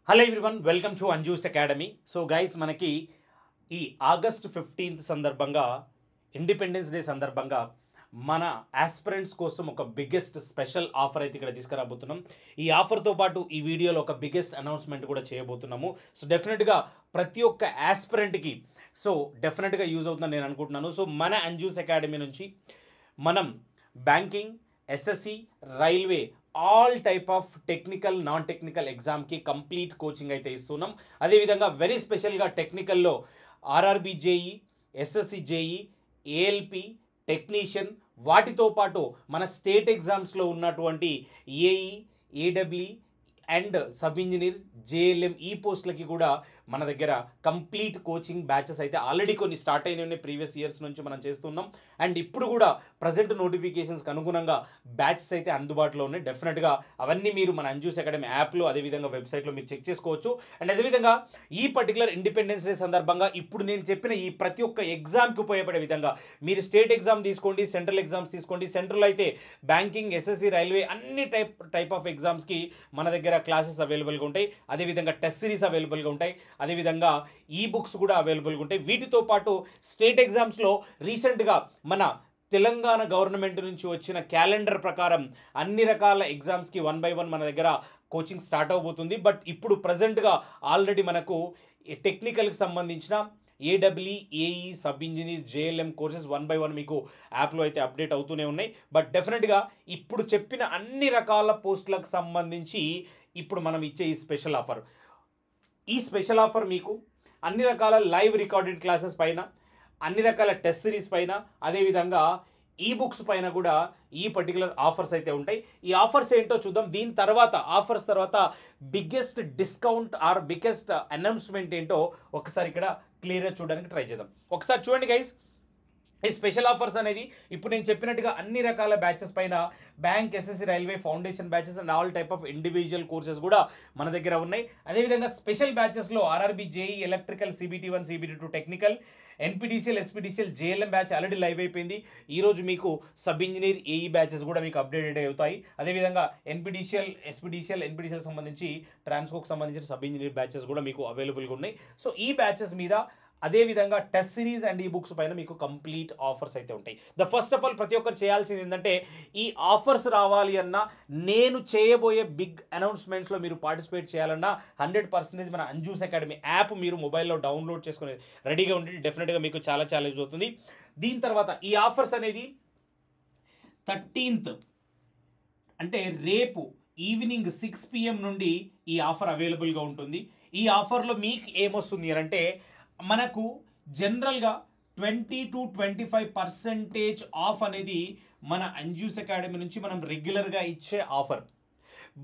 Hello everyone, welcome to Anju's academy. So guys, మనకి ఈ August 15th సందర్భంగా, ఇండిపెండెన్స్ డే సందర్భంగా మన ఆస్పిరెంట్స్ కోసం ఒక బిగ్గెస్ట్ స్పెషల్ ఆఫర్ అయితే ఇక్కడ తీసుకురాబోతున్నాం. ఈ ఆఫర్తో పాటు ఈ వీడియోలో ఒక బిగ్గెస్ట్ అనౌన్స్మెంట్ కూడా చేయబోతున్నాము. సో డెఫినెట్గా ప్రతి ఒక్క ఆస్పిరెంట్కి డెఫినెట్గా యూజ్ అవుతుందని నేను అనుకుంటున్నాను. సో మన అంజూస్ అకాడమీ నుంచి మనం banking, SSC, railway all type of technical, non technical ఎగ్జామ్కి కంప్లీట్ కోచింగ్ అయితే ఇస్తున్నాం. అదేవిధంగా వెరీ స్పెషల్గా టెక్నికల్లో RRB JE, SSC JE, ALP, technician, వాటితో పాటు మన స్టేట్ ఎగ్జామ్స్లో ఉన్నటువంటి AE, AW and sub engineer, JLM ఈ పోస్టులకి కూడా మన దగ్గర కంప్లీట్ కోచింగ్ బ్యాచెస్ అయితే ఆల్రెడీ కొన్ని స్టార్ట్ అయినాయి. ప్రీవియస్ ఇయర్స్ నుంచి మనం చేస్తున్నాం. అండ్ ఇప్పుడు కూడా ప్రజెంట్ నోటిఫికేషన్స్కి అనుగుణంగా బ్యాచెస్ అయితే అందుబాటులో ఉన్నాయి. డెఫినెట్గా అవన్నీ మీరు మన అంజూస్ అకాడమీ యాప్లో, అదేవిధంగా వెబ్సైట్లో మీరు చెక్ చేసుకోవచ్చు. అండ్ అదేవిధంగా ఈ పర్టికులర్ ఇండిపెండెన్స్ డే సందర్భంగా ఇప్పుడు నేను చెప్పిన ఈ ప్రతి ఒక్క ఎగ్జామ్కి ఉపయోగపడే విధంగా మీరు స్టేట్ ఎగ్జామ్ తీసుకోండి, సెంట్రల్ ఎగ్జామ్స్ తీసుకోండి. సెంట్రల్ అయితే బ్యాంకింగ్, ఎస్ఎస్సి, రైల్వే అన్ని టైప్ ఆఫ్ ఎగ్జామ్స్కి మన దగ్గర క్లాసెస్ అవైలబుల్గా ఉంటాయి. అదేవిధంగా టెస్ట్ సిరీస్ అవైలబుల్గా ఉంటాయి. అదేవిధంగా ఈ బుక్స్ కూడా అవైలబుల్గా ఉంటాయి. వీటితో పాటు స్టేట్ ఎగ్జామ్స్లో రీసెంట్గా మన తెలంగాణ గవర్నమెంట్ నుంచి వచ్చిన క్యాలెండర్ ప్రకారం అన్ని రకాల ఎగ్జామ్స్కి 1 by 1 మన దగ్గర కోచింగ్ స్టార్ట్ అవబోతుంది. బట్ ఇప్పుడు ప్రజెంట్గా ఆల్రెడీ మనకు టెక్నికల్కి సంబంధించిన AW, AE, sub engineer, JLM courses 1 by 1 మీకు యాప్లో అయితే అప్డేట్ అవుతూనే ఉన్నాయి. బట్ డెఫినెట్గా ఇప్పుడు చెప్పిన అన్ని రకాల పోస్టులకు సంబంధించి ఇప్పుడు మనం ఇచ్చే ఈ స్పెషల్ ఆఫర్ మీకు అన్ని రకాల లైవ్ రికార్డెడ్ క్లాసెస్ పైన, అన్ని రకాల టెస్ట్ సిరీస్ పైన, అదేవిధంగా ఈ బుక్స్ పైన కూడా ఈ పర్టికులర్ ఆఫర్స్ అయితే ఉంటాయి. ఈ ఆఫర్స్ ఏంటో చూద్దాం. దీని తర్వాత ఆఫర్స్ తర్వాత biggest discount or biggest announcement ఏంటో ఒకసారి ఇక్కడ క్లియర్గా చూడడానికి ట్రై చేద్దాం. ఒకసారి చూడండి గైస్, ఈ స్పెషల్ ఆఫర్స్ అనేది ఇప్పుడు నేను చెప్పినట్టుగా అన్ని రకాల బ్యాచెస్ పైన bank, SSC, railway foundation batches and all type of individual courses కూడా మన దగ్గర ఉన్నాయి. అదేవిధంగా స్పెషల్ బ్యాచెస్లో RRB JE, electrical, CBT1, CBT2 technical, NPDCL, SPDCL, JLM batch already live అయిపోయింది. ఈరోజు మీకు సబ్ ఇంజనీర్, ఏఈ బ్యాచెస్ కూడా మీకు అప్డేటెడ్ అవుతాయి. అదేవిధంగా ఎన్పిడిసిఎల్ సంబంధించి ట్రాన్స్కోకి సంబంధించిన సబ్ ఇంజనీర్ బ్యాచెస్ కూడా మీకు అవైలబుల్గా ఉన్నాయి. సో ఈ బ్యాచెస్ మీద అదేవిధంగా టెస్ట్ సిరీస్ అండ్ ఈ బుక్స్ పైన మీకు కంప్లీట్ ఆఫర్స్ అయితే ఉంటాయి. ఫస్ట్ ఆఫ్ ఆల్ ప్రతి ఒక్కరు చేయాల్సింది ఏంటంటే, ఈ ఆఫర్స్ రావాలి అన్నా, నేను చేయబోయే బిగ్ అనౌన్స్మెంట్స్లో మీరు పార్టిసిపేట్ చేయాలన్నా 100% మన అంజూస్ అకాడమీ యాప్ మీరు మొబైల్లో డౌన్లోడ్ చేసుకుని రెడీగా ఉండి డెఫినెట్గా మీకు చాలా యూజ్ అవుతుంది. దీని తర్వాత ఈ ఆఫర్స్ అనేది 13th అంటే రేపు ఈవినింగ్ 6 PM నుండి ఈ ఆఫర్ అవైలబుల్గా ఉంటుంది. ఈ ఆఫర్లో మీకు ఏమొస్తుంది అంటే, మనకు జనరల్గా 20 to 25% ఆఫ్ అనేది మన అంజూస్ అకాడమీ నుంచి మనం రెగ్యులర్గా ఇచ్చే ఆఫర్.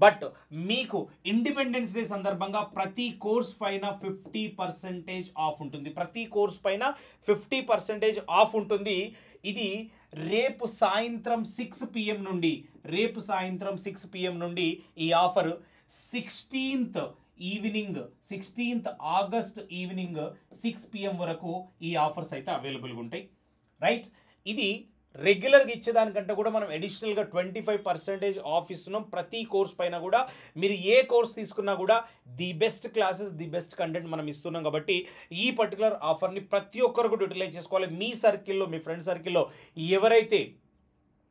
బట్ మీకు ఇండిపెండెన్స్ డే సందర్భంగా ప్రతి కోర్స్ పైన 50% ఆఫ్ ఉంటుంది. ప్రతి కోర్స్ పైన 50% ఆఫ్ ఉంటుంది. ఇది రేపు సాయంత్రం 6 PM నుండి ఈ offer 16th August evening 6 PM వరకు ఈ ఆఫర్స్ అయితే అవైలబుల్గా ఉంటాయి. రైట్, ఇది రెగ్యులర్గా ఇచ్చేదానికంటే కూడా మనం అడిషనల్గా 25% ఆఫ్ ఇస్తున్నాం. ప్రతి కోర్స్ పైన కూడా మీరు ఏ కోర్స్ తీసుకున్నా కూడా the best classes, the best content మనం ఇస్తున్నాం. కాబట్టి ఈ పర్టికులర్ ఆఫర్ని ప్రతి ఒక్కరు కూడా యూటిలైజ్ చేసుకోవాలి. మీ సర్కిల్లో, మీ ఫ్రెండ్ సర్కిల్లో ఎవరైతే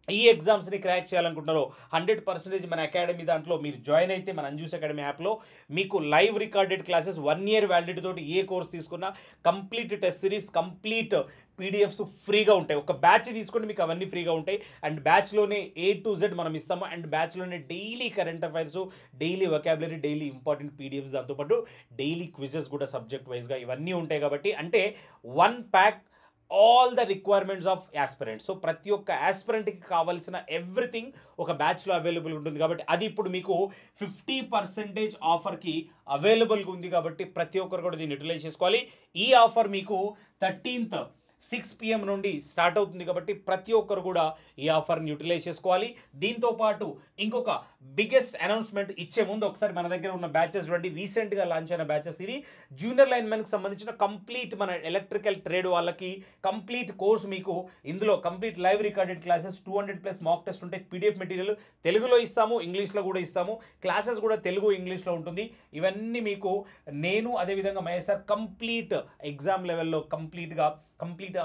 ఈ ఎగ్జామ్స్ని క్రాక్ చేయాలనుకుంటున్నారో 100% మన అకాడమీ దాంట్లో మీరు జాయిన్ అయితే మన అంజూస్ అకాడమీ యాప్లో మీకు live recorded classes 1 year validity తోటి ఏ కోర్స్ తీసుకున్నా complete test series, complete PDFs ఫ్రీగా ఉంటాయి. ఒక బ్యాచ్ తీసుకుంటే మీకు అవన్నీ ఫ్రీగా ఉంటాయి. అండ్ బ్యాచ్లోనే A to Z మనం ఇస్తాము. అండ్ బ్యాచ్లోనే daily current affairs, daily vocabulary, daily important PDFs, దాంతోపాటు డైలీ క్విజెస్ కూడా సబ్జెక్ట్ వైజ్గా ఇవన్నీ ఉంటాయి. కాబట్టి అంటే 1 pack all the requirements of aspirants. So ప్రతి ఒక్క యాస్పిరెంట్కి కావాల్సిన ఎవ్రీథింగ్ ఒక బ్యాచ్లో అవైలబుల్ ఉంటుంది. కాబట్టి అది ఇప్పుడు మీకు 50% ఆఫర్కి అవైలబుల్గా ఉంది. కాబట్టి ప్రతి ఒక్కరు కూడా దీన్ని యూటిలైజ్ చేసుకోవాలి. ఈ ఆఫర్ మీకు 13th 6 PM నుండి స్టార్ట్ అవుతుంది కాబట్టి ప్రతి ఒక్కరు కూడా ఈ ఆఫర్ని యూటిలైజ్ చేసుకోవాలి. దీంతో పాటు ఇంకొక బిగ్గెస్ట్ అనౌన్స్మెంట్ ఇచ్చే ముందు ఒకసారి మన దగ్గర ఉన్న బ్యాచెస్ చూడండి. రీసెంట్గా లాంచ్ అయిన బ్యాచెస్ ఇది. జూనియర్ లైన్మెన్కి సంబంధించిన కంప్లీట్ మన ఎలక్ట్రికల్ ట్రేడ్ వాళ్ళకి కంప్లీట్ కోర్స్ మీకు ఇందులో complete live recorded classes 200+ mock test ఉంటాయి. పీడిఎఫ్ మెటీరియల్ తెలుగులో ఇస్తాము, ఇంగ్లీష్లో కూడా ఇస్తాము. క్లాసెస్ కూడా తెలుగు ఇంగ్లీష్లో ఉంటుంది. ఇవన్నీ మీకు నేను అదేవిధంగా మహేష్ సార్ కంప్లీట్ ఎగ్జామ్ లెవెల్లో కంప్లీట్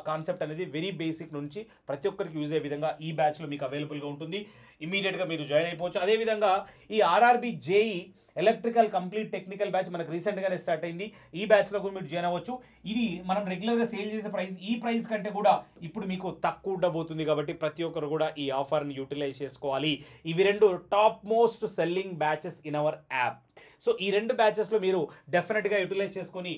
కాన్సెప్ట్ అనేది వెరీ బేసిక్ నుంచి ప్రతి ఒక్కరికి యూజ్ అయ్యే విధంగా ఈ బ్యాచ్లో మీకు అవైలబుల్గా ఉంటుంది. ఇమీడియట్గా మీరు జాయిన్ అయిపోవచ్చు. అదేవిధంగా ఈ RRB JE electrical complete technical batch మనకు రీసెంట్గానే స్టార్ట్ అయింది. ఈ బ్యాచ్లో కూడా మీరు జాయిన్ అవ్వచ్చు. ఇది మనం రెగ్యులర్గా సేల్ చేసే ప్రైస్, ఈ ప్రైస్ కంటే కూడా ఇప్పుడు మీకు తక్కువ ఉండబోతుంది కాబట్టి ప్రతి ఒక్కరు కూడా ఈ ఆఫర్ని యూటిలైజ్ చేసుకోవాలి. ఇవి రెండు top most selling batches in our app. So ఈ రెండు బ్యాచెస్లో మీరు డెఫినెట్గా యూటిలైజ్ చేసుకొని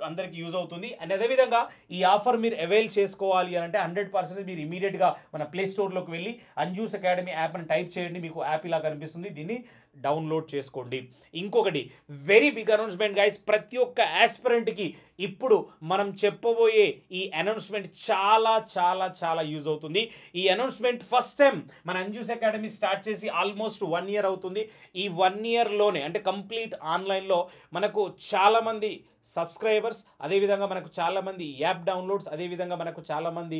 అందరికి యూజ్ అవుతుంది. అండ్ అదేవిధంగా ఈ ఆఫర్ మీరు అవైల్ చేసుకోవాలి అని అంటే 100% మీరు ఇమీడియట్గా మన ప్లే స్టోర్లోకి వెళ్ళి అంజూస్ అకాడమీ యాప్ అని టైప్ చేయండి. మీకు యాప్ ఇలా కనిపిస్తుంది, దీన్ని డౌన్లోడ్ చేసుకోండి. ఇంకొకటి వెరీ బిగ్ అనౌన్స్మెంట్ గైస్, ప్రతి ఒక్క ఆస్పిరెంట్కి ఇప్పుడు మనం చెప్పబోయే ఈ అనౌన్స్మెంట్ చాలా చాలా చాలా యూజ్ అవుతుంది. ఈ అనౌన్స్మెంట్ ఫస్ట్ టైం మన అంజూస్ అకాడమీ స్టార్ట్ చేసి ఆల్మోస్ట్ 1 year అవుతుంది. ఈ 1 yearలోనే అంటే కంప్లీట్ ఆన్లైన్లో మనకు చాలామంది సబ్స్క్రైబర్స్, అదేవిధంగా మనకు చాలామంది యాప్ డౌన్లోడ్స్, అదేవిధంగా మనకు చాలామంది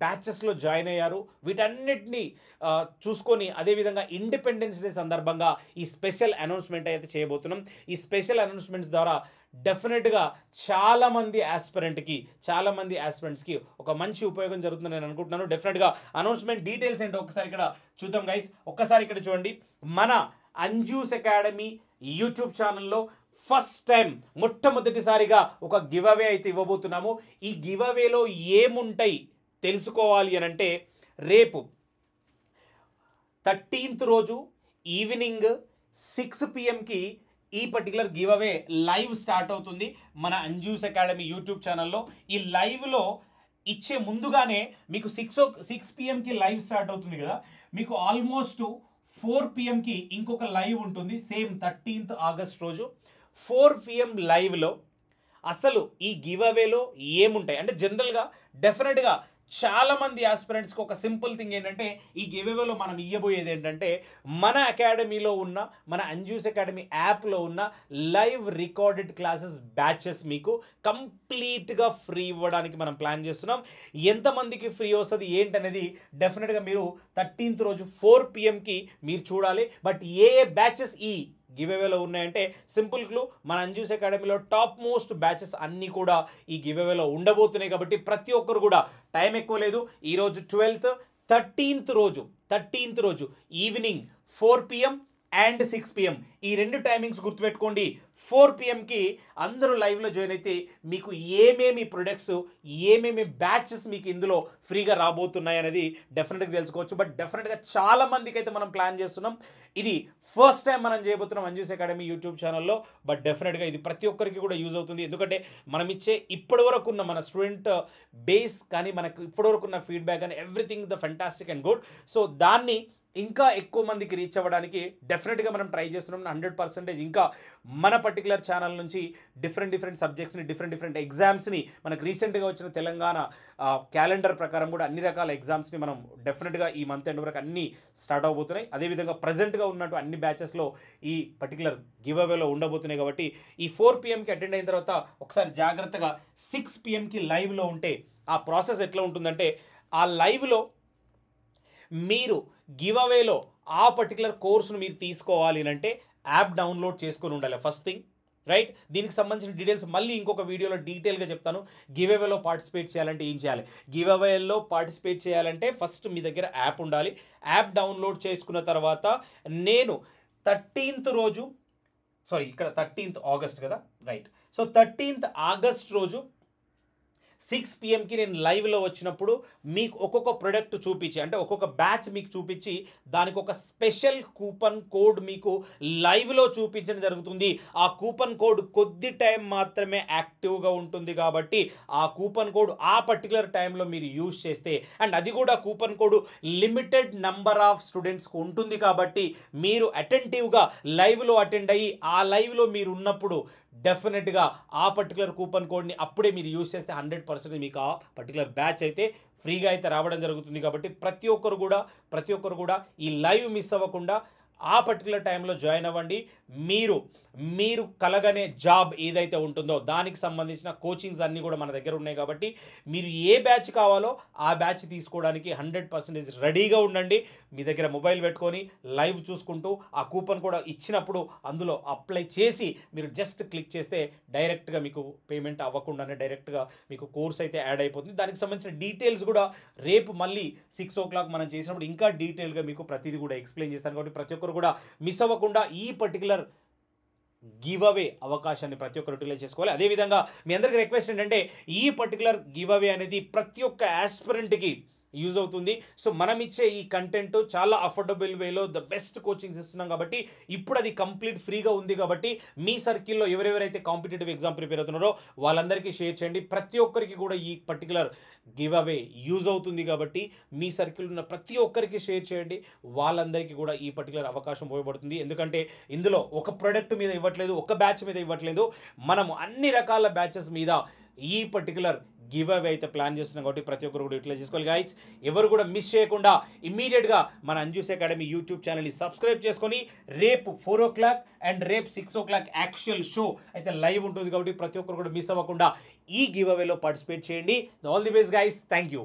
బ్యాచెస్లో జాయిన్ అయ్యారు. వీటన్నిటిని చూసుకొని అదేవిధంగా ఇండిపెండెన్స్ డే సందర్భంగా ఈ స్పెషల్ అనౌన్స్మెంట్ అయితే చేయబోతున్నాం. ఈ స్పెషల్ అనౌన్స్మెంట్స్ ద్వారా డెఫినెట్గా చాలామంది ఆస్పిరెంట్స్కి ఒక మంచి ఉపయోగం జరుగుతుందని నేను అనుకుంటున్నాను. డెఫినెట్గా అనౌన్స్మెంట్ డీటెయిల్స్ ఏంటో ఒకసారి ఇక్కడ చూద్దాం గైస్. ఒక్కసారి ఇక్కడ చూడండి. మన అంజూస్ అకాడమీ యూట్యూబ్ ఛానల్లో ఫస్ట్ టైం మొట్టమొదటిసారిగా ఒక గివ్ అవే అయితే ఇవ్వబోతున్నాము. ఈ గివ్ అవేలో ఏముంటాయి తెలుసుకోవాలి అని అంటే రేపు 13th రోజు ఈవినింగ్ 6 PMకి ఈ particular give away live start అవుతుంది మన అంజూస్ అకాడమీ యూట్యూబ్ ఛానల్లో. ఈ లైవ్లో ఇచ్చే ముందుగానే మీకు 6 PMకి లైవ్ స్టార్ట్ అవుతుంది కదా, మీకు ఆల్మోస్ట్ 4 PMకి ఇంకొక లైవ్ ఉంటుంది సేమ్ 13th August రోజు. 4 PM లైవ్లో అసలు ఈ గివ్ అవేలో ఏముంటాయి అంటే జనరల్గా డెఫినెట్గా చాలామంది ఆస్పిరెంట్స్కి ఒక సింపుల్ థింగ్ ఏంటంటే ఈ గివ్ అవేలో మనం ఇవ్వబోయేది ఏంటంటే మన అకాడమీలో ఉన్న మన అంజూస్ అకాడమీ యాప్లో ఉన్న లైవ్ రికార్డెడ్ క్లాసెస్ బ్యాచెస్ మీకు కంప్లీట్గా ఫ్రీ ఇవ్వడానికి మనం ప్లాన్ చేస్తున్నాం. ఎంతమందికి ఫ్రీ వస్తుంది ఏంటనేది డెఫినెట్గా మీరు 13th రోజు 4 PMకి మీరు చూడాలి. బట్ ఏ బ్యాచెస్ ఈ గివ్ అవేలో ఉన్నాయంటే సింపుల్ క్లూ, మన అంజూస్ అకాడమీలో టాప్ మోస్ట్ బ్యాచెస్ అన్నీ కూడా ఈ గివ్ అవేలో ఉండబోతున్నాయి కాబట్టి ప్రతి ఒక్కరు కూడా టైం ఎక్కువ లేదు. ఈరోజు 12th, 13th రోజు ఈవినింగ్ 4 PM అండ్ 6 PM ఈ రెండు టైమింగ్స్ గుర్తుపెట్టుకోండి. 4 PMకి అందరూ లైవ్లో జాయిన్ అయితే మీకు ఏమేమి ప్రొడక్ట్స్, ఏమేమి బ్యాచెస్ మీకు ఇందులో ఫ్రీగా రాబోతున్నాయి అనేది డెఫినెట్గా తెలుసుకోవచ్చు. బట్ డెఫినెట్గా చాలా మందికి అయితే మనం ప్లాన్ చేస్తున్నాం. ఇది ఫస్ట్ టైం మనం చేయబోతున్నాం అంజూస్ అకాడమీ యూట్యూబ్ ఛానల్లో. బట్ డెఫినెట్గా ఇది ప్రతి ఒక్కరికి కూడా యూజ్ అవుతుంది. ఎందుకంటే మనం ఇచ్చే ఇప్పటివరకు ఉన్న మన స్టూడెంట్ బేస్ కానీ మనకు ఇప్పటివరకు ఉన్న ఫీడ్బ్యాక్ కానీ everything the fantastic and good. So దాన్ని ఇంకా ఎక్కువ మందికి రీచ్ అవ్వడానికి డెఫినెట్గా మనం ట్రై చేస్తున్నాం. 100% ఇంకా మన పర్టికులర్ ఛానల్ నుంచి డిఫరెంట్ సబ్జెక్ట్స్ని, డిఫరెంట్ ఎగ్జామ్స్ని మనకు రీసెంట్గా వచ్చిన తెలంగాణ క్యాలెండర్ ప్రకారం కూడా అన్ని రకాల ఎగ్జామ్స్ని మనం డెఫినెట్గా ఈ మంత్ ఎండ్ వరకు అన్నీ స్టార్ట్ అవబోతున్నాయి. అదేవిధంగా ప్రజెంట్గా ఉన్నట్టు అన్ని బ్యాచెస్లో ఈ పర్టికులర్ గివ్ అవేలో ఉండబోతున్నాయి కాబట్టి ఈ 4 PMకి అటెండ్ అయిన తర్వాత ఒకసారి జాగ్రత్తగా 6 PMకి లైవ్లో ఉంటే ఆ ప్రాసెస్ ఎట్లా ఉంటుందంటే ఆ లైవ్లో మీరు గివ్ అవేలో ఆ పర్టికులర్ కోర్సును మీరు తీసుకోవాలి అంటే యాప్ డౌన్లోడ్ చేసుకొని ఉండాలి ఫస్ట్ థింగ్, రైట్. దీనికి సంబంధించిన డీటెయిల్స్ మళ్ళీ ఇంకొక వీడియోలో డీటెయిల్గా చెప్తాను. గివ్ అవేలో పార్టిసిపేట్ చేయాలంటే ఏం చేయాలి, గివ్ అవేలో పార్టిసిపేట్ చేయాలంటే ఫస్ట్ మీ దగ్గర యాప్ ఉండాలి. యాప్ డౌన్లోడ్ చేసుకున్న తర్వాత నేను 13th రోజు ఇక్కడ 13th August కదా, రైట్. సో 13th August రోజు 6 PMకి నేను లైవ్లో వచ్చినప్పుడు మీకు ఒక్కొక్క ప్రొడక్ట్ చూపించి అంటే ఒక్కొక్క బ్యాచ్ మీకు చూపించి దానికి ఒక స్పెషల్ కూపన్ కోడ్ మీకు లైవ్లో చూపించడం జరుగుతుంది. ఆ కూపన్ కోడ్ కొద్ది టైం మాత్రమే యాక్టివ్గా ఉంటుంది కాబట్టి ఆ కూపన్ కోడ్ ఆ పర్టికులర్ టైంలో మీరు యూజ్ చేస్తే అండ్ అది కూడా coupon code limited number of స్టూడెంట్స్కి ఉంటుంది కాబట్టి మీరు అటెంటివ్గా లైవ్లో అటెండ్ అయ్యి ఆ లైవ్లో మీరు ఉన్నప్పుడు డెఫినెట్గా ఆ పర్టికులర్ కూపన్ కోడ్ని అప్పుడే మీరు యూస్ చేస్తే 100% మీకు ఆ పర్టికులర్ బ్యాచ్ అయితే ఫ్రీగా అయితే రావడం జరుగుతుంది. కాబట్టి ప్రతి ఒక్కరు కూడా ఈ లైవ్ మిస్ అవ్వకుండా ఆ పర్టికులర్ టైంలో జాయిన్ అవ్వండి. మీరు కలగనే జాబ్ ఏదైతే ఉంటుందో దానికి సంబంధించిన కోచింగ్స్ అన్నీ కూడా మన దగ్గర ఉన్నాయి. కాబట్టి మీరు ఏ బ్యాచ్ కావాలో ఆ బ్యాచ్ తీసుకోవడానికి 100% రెడీగా ఉండండి. మీ దగ్గర మొబైల్ పెట్టుకొని లైవ్ చూసుకుంటూ ఆ కూపన్ కూడా ఇచ్చినప్పుడు అందులో అప్లై చేసి మీరు జస్ట్ క్లిక్ చేస్తే డైరెక్ట్గా మీకు పేమెంట్ అవ్వకుండానే డైరెక్ట్గా మీకు కోర్స్ అయితే యాడ్ అయిపోతుంది. దానికి సంబంధించిన డీటెయిల్స్ కూడా రేపు మళ్ళీ 6 o'clock మనం చేసినప్పుడు ఇంకా డీటెయిల్గా మీకు ప్రతిదీ కూడా ఎక్స్ప్లెయిన్ చేస్తాను. కాబట్టి ప్రతి ఒక్కరు కూడా మిస్ అవ్వకుండా ఈ పర్టికులర్ గివ్ అవే అవకాశాన్ని ప్రతి ఒక్కరు యూటిలైజ్ చేసుకోవాలి. అదేవిధంగా మీ అందరికీ రిక్వెస్ట్ ఏంటంటే ఈ పర్టికులర్ గివ్ అవే అనేది ప్రతి ఒక్క ఆస్పిరెంట్కి యూజ్ అవుతుంది. సో మనం ఇచ్చే ఈ కంటెంట్ చాలా అఫోర్డబుల్ వేలో ద బెస్ట్ కోచింగ్స్ ఇస్తున్నాం. కాబట్టి ఇప్పుడు అది కంప్లీట్ ఫ్రీగా ఉంది. కాబట్టి మీ సర్కిల్లో ఎవరెవరైతే కాంపిటేటివ్ ఎగ్జామ్ ప్రిపేర్ అవుతున్నారో వాళ్ళందరికీ షేర్ చేయండి. ప్రతి ఒక్కరికి కూడా ఈ పర్టికులర్ గివ్ అవే యూజ్ అవుతుంది. కాబట్టి మీ సర్కిల్ ఉన్న ప్రతి ఒక్కరికి షేర్ చేయండి. వాళ్ళందరికీ కూడా ఈ పర్టికులర్ అవకాశం ఉపయోగపడుతుంది. ఎందుకంటే ఇందులో ఒక ప్రోడక్ట్ మీద ఇవ్వట్లేదు, ఒక బ్యాచ్ మీద ఇవ్వట్లేదు, మనము అన్ని రకాల బ్యాచెస్ మీద ఈ పర్టికులర్ గివ్ అవే అయితే ప్లాన్ చేస్తున్నాం. కాబట్టి ప్రతి ఒక్కరు కూడా యూటిలైజ్ చేసుకోవాలి గైస్. ఎవరు కూడా మిస్ చేయకుండా ఇమ్మీడియట్గా మన అంజూస్ అకాడమీ యూట్యూబ్ ఛానల్ని సబ్స్క్రైబ్ చేసుకొని రేపు 4 o'clock అండ్ రేపు 6 o'clock యాక్చువల్ షో అయితే లైవ్ ఉంటుంది. కాబట్టి ప్రతి ఒక్కరు కూడా మిస్ అవ్వకుండా ఈ గివ్ అవేలో పార్టిసిపేట్ చేయండి. All the best guys. Thank you.